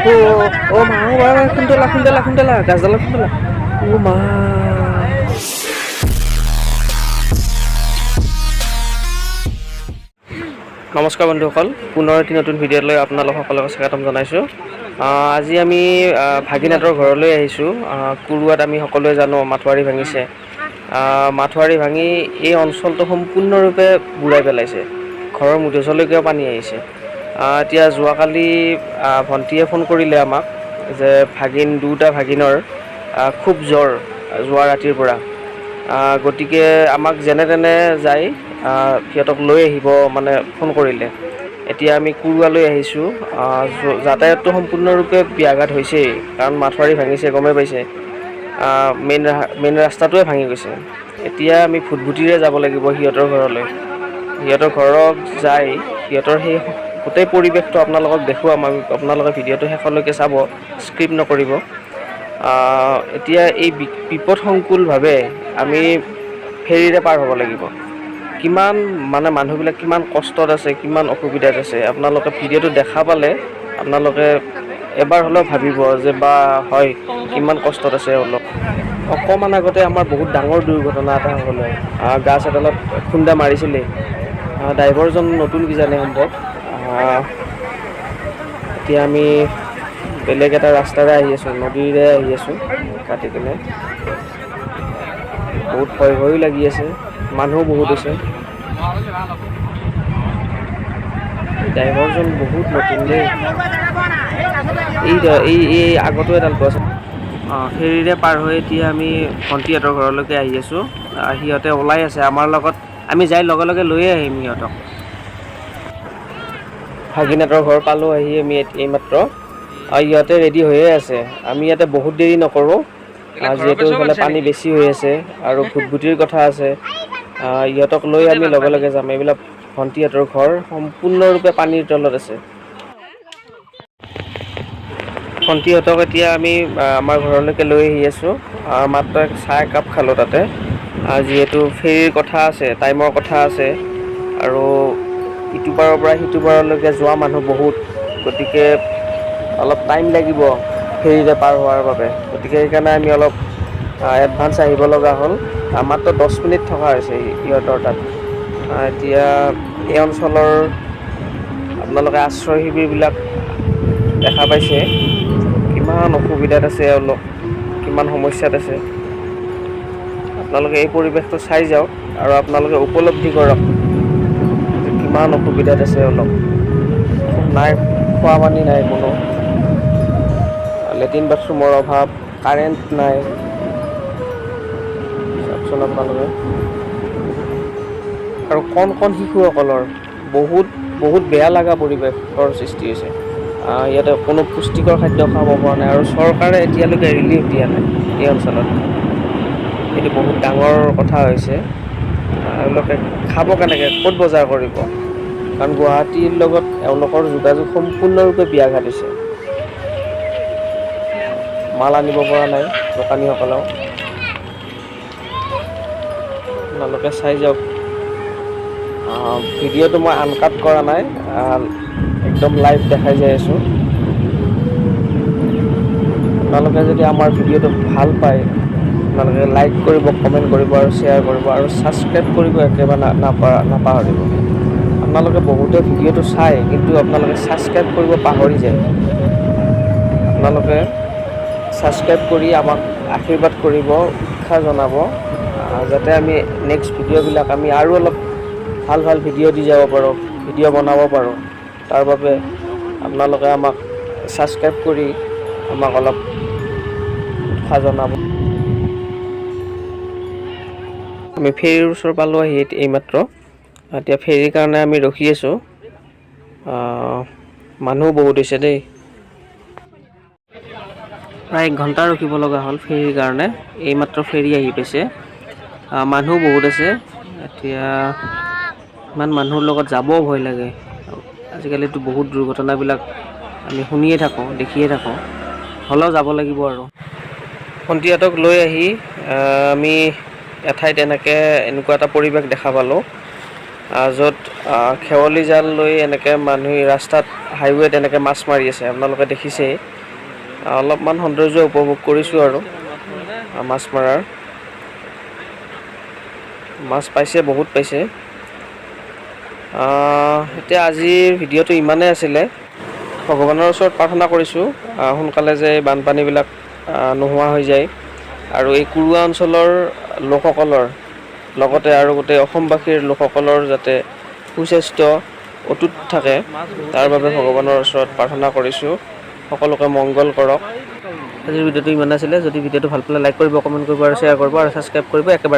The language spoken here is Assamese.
Oh mah, kundala, gazala kundala. Oh mah. নমস্কাৰ বন্ধুসকল, পুনৰ এটি নতুন ভিডিঅ'লৈ আপোনালোক সকলোকে স্বাগতম জনাইছোঁ। আজি আমি ভাগিনাথৰ ঘৰলৈ আহিছোঁ। কুৰুৱাত আমি সকলোৱে জানো মাথোৱাৰী ভাঙিছে। মাথোৱাৰী ভাঙি এই অঞ্চলটো সম্পূৰ্ণৰূপে বুৰাই পেলাইছে। ঘৰৰ মুধচলৈকেও পানী আহিছে। এতিয়া যোৱাকালি ভণ্টিয়ে ফোন কৰিলে আমাক যে দুটা ভাগিনৰ খুব জ্বৰ যোৱা ৰাতিৰ পৰা। গতিকে আমাক যেনে তেনে যাই সিহঁতক লৈ আহিব মানে ফোন কৰিলে। এতিয়া আমি কুৰুৱালৈ আহিছোঁ। যাতায়াতটো সম্পূৰ্ণৰূপে ব্যাঘাত হৈছেই, কাৰণ মাথোৱাৰী ভাঙিছে, গমেই পাইছে। মেইন ৰাস্তাটোৱে ভাঙি গৈছে। এতিয়া আমি ভুটভুটিৰে যাব লাগিব সিহঁতৰ ঘৰলৈ। সিহঁতৰ ঘৰত যাই সিহঁতৰ সেই গোটেই পৰিৱেশটো আপোনালোকক দেখুৱাম। আপোনালোকে ভিডিঅ'টো শেষলৈকে চাব, স্কিপ নকৰিব। এতিয়া এই বিপদসংকুলভাৱে আমি ফেৰীৰে পাৰ হ'ব লাগিব। কিমান মানে মানুহবিলাক কিমান কষ্টত আছে, কিমান অসুবিধাত আছে, আপোনালোকে ভিডিঅ'টো দেখা পালে আপোনালোকে এবাৰ হ'লেও ভাবিব যে বা হয় কিমান কষ্টত আছে অলপ। অকণমান আগতে আমাৰ বহুত ডাঙৰ দুৰ্ঘটনা এটা হ'ল। গাছ এডালত খুন্দা মাৰিছিলেই। ড্ৰাইভাৰজন নতুন কিজানি সম্ভৱ। এতিয়া আমি বেলেগ এটা ৰাস্তাৰে আহি আছোঁ, নদীৰে আহি আছোঁ কাটি কিনে। বহুত ভয়ো লাগি আছে, মানুহ বহুত আছে। ড্ৰাইভাৰজন বহুত নতুন দেই। এই আগতো এডাল গছ। ফেৰীৰে পাৰ হৈ এতিয়া আমি ভণ্টিহঁতৰ ঘৰলৈকে আহি আছোঁ। সিহঁতে ওলাই আছে আমাৰ লগত। আমি যাই লগে লগে লৈয়ে আহিম সিহঁতক। ভাগিনাথৰ ঘৰ পালোঁ আহি আমি এইমাত্ৰ। সিহঁতে ৰেডি হৈয়ে আছে। আমি ইয়াতে বহুত দেৰি নকৰোঁ, যিহেতু এইফালে পানী বেছি হৈ আছে আৰু ভুটভুটিৰ কথা আছে। ইহঁতক লৈ আমি লগে লগে যাম। এইবিলাক ভণ্টিহঁতৰ ঘৰ সম্পূৰ্ণৰূপে পানীৰ তলত আছে। ভণ্টিহঁতক এতিয়া আমি আমাৰ ঘৰলৈকে লৈ আহি আছোঁ। মাত্ৰ চাহ একাপ খালোঁ তাতে। যিহেতু ফেৰীৰ কথা আছে, টাইমৰ কথা আছে, আৰু ইটো পাৰৰ পৰা সিটো পাৰলৈকে যোৱা মানুহ বহুত। গতিকে অলপ টাইম লাগিব ফেৰীৰে পাৰ হোৱাৰ বাবে। গতিকে সেইকাৰণে আমি অলপ এডভান্স আহিব লগা হ'ল। মাত্ৰ 10 মিনিট থকা হৈছে ইহঁতৰ তাত। এতিয়া এই অঞ্চলৰ আপোনালোকে আশ্ৰয় শিবিৰবিলাক দেখা পাইছে, কিমান অসুবিধাত আছে অলপ, কিমান সমস্যাত আছে। আপোনালোকে এই পৰিৱেশটো চাই যাওক আৰু আপোনালোকে উপলব্ধি কৰক যে কিমান অসুবিধাত আছে অলপ। নাই খোৱা পানী নাই, কোনো লেট্ৰিন বাথৰুমৰ অভাৱ, কাৰেণ্ট নাই। চাওকচোন আপোনালোকে। আৰু কণ শিশুসকলৰ বহুত বেয়া লগা পৰিৱেশৰ সৃষ্টি হৈছে। ইয়াতে কোনো পুষ্টিকৰ খাদ্য খাব পৰা নাই, আৰু চৰকাৰে এতিয়ালৈকে ৰিলিফ দিয়া নাই এই অঞ্চলত। এইটো বহুত ডাঙৰ কথা হৈছে। এওঁলোকে খাব কেনেকৈ, ক'ত বজাৰ কৰিব? কাৰণ গুৱাহাটীৰ লগত এওঁলোকৰ যোগাযোগ সম্পূৰ্ণৰূপে ব্যাঘাত হৈছে। মাল আনিব পৰা নাই দোকানীসকলেও। আপোনালোকে চাই যাওক। ভিডিঅ'টো মই আনকাট কৰা নাই, একদম লাইভ দেখাই যাই আছোঁ। আপোনালোকে যদি আমাৰ ভিডিঅ'টো ভাল পায়, আপোনালোকে লাইক কৰিব, কমেণ্ট কৰিব আৰু শ্বেয়াৰ কৰিব, আৰু ছাবস্ক্ৰাইব কৰিব একেবাৰে নাপাহৰিব। আপোনালোকে বহুতে ভিডিঅ'টো চায়, কিন্তু আপোনালোকে ছাবস্ক্ৰাইব কৰিব পাহৰি যায়। আপোনালোকে ছাবস্ক্ৰাইব কৰি আমাক আশীৰ্বাদ কৰিব, উৎসাহ জনাব, যাতে আমি নেক্সট ভিডিঅ'বিলাক আমি আৰু অলপ ভাল ভিডিঅ' দি যাব পাৰোঁ, ভিডিঅ' বনাব পাৰোঁ। তাৰ বাবে আপোনালোকে আমাক ছাবস্ক্ৰাইব কৰি আমাক অলপ উৎসাহ জনাব। আমি ফেৰীৰ ওচৰ পালোঁ আহি এইমাত্ৰ। এতিয়া ফেৰীৰ কাৰণে আমি ৰখি আছোঁ। মানুহ বহুত হৈছে দেই। প্ৰায় 1 ঘণ্টা ৰখিব লগা হ'ল ফেৰীৰ কাৰণে। এইমাত্ৰ ফেৰী আহি পাইছে। মানুহ বহুত আছে। এতিয়া ইমান মানুহৰ লগত যাবও ভয় লাগে। আজিকালিতো বহুত দুৰ্ঘটনাবিলাক আমি শুনিয়ে থাকোঁ, দেখিয়ে থাকোঁ। হ'লেও যাব লাগিব আৰু। ভণ্টিহঁতক লৈ আহি আমি এঠাইত এনেকুৱা এটা পৰিৱেশ দেখা পালোঁ। য'ত খেৱালি জাল লৈ এনেকৈ মানুহে ৰাস্তাত হাইৱেত এনেকৈ মাছ মাৰি আছে, আপোনালোকে দেখিছেই। অলপমান সৌন্দৰ্য উপভোগ কৰিছোঁ আৰু মাছ মৰাৰ। মাছ পাইছে, বহুত পাইছে। এতিয়া আজিৰ ভিডিঅ'টো ইমানেই আছিলে। ভগৱানৰ ওচৰত প্ৰাৰ্থনা কৰিছোঁ সোনকালে যে বানপানীবিলাক নোহোৱা হৈ যায়, আৰু এই কুৰুৱা অঞ্চলৰ লোকসকলৰ লগতে আৰু গোটেই অসমবাসীৰ লোকসকলৰ যাতে সুস্বাস্থ্য অটুট থাকে, তাৰ বাবে ভগৱানৰ ওচৰত প্ৰাৰ্থনা কৰিছোঁ। সকলোকে মংগল কৰক। আজিৰ ভিডিঅ'টো ইমান আছিলে। যদি ভিডিঅ'টো ভাল পালে লাইক কৰিব, কমেণ্ট কৰিব আৰু শ্বেয়াৰ কৰিব আৰু ছাবস্ক্ৰাইব কৰিব একেবাৰে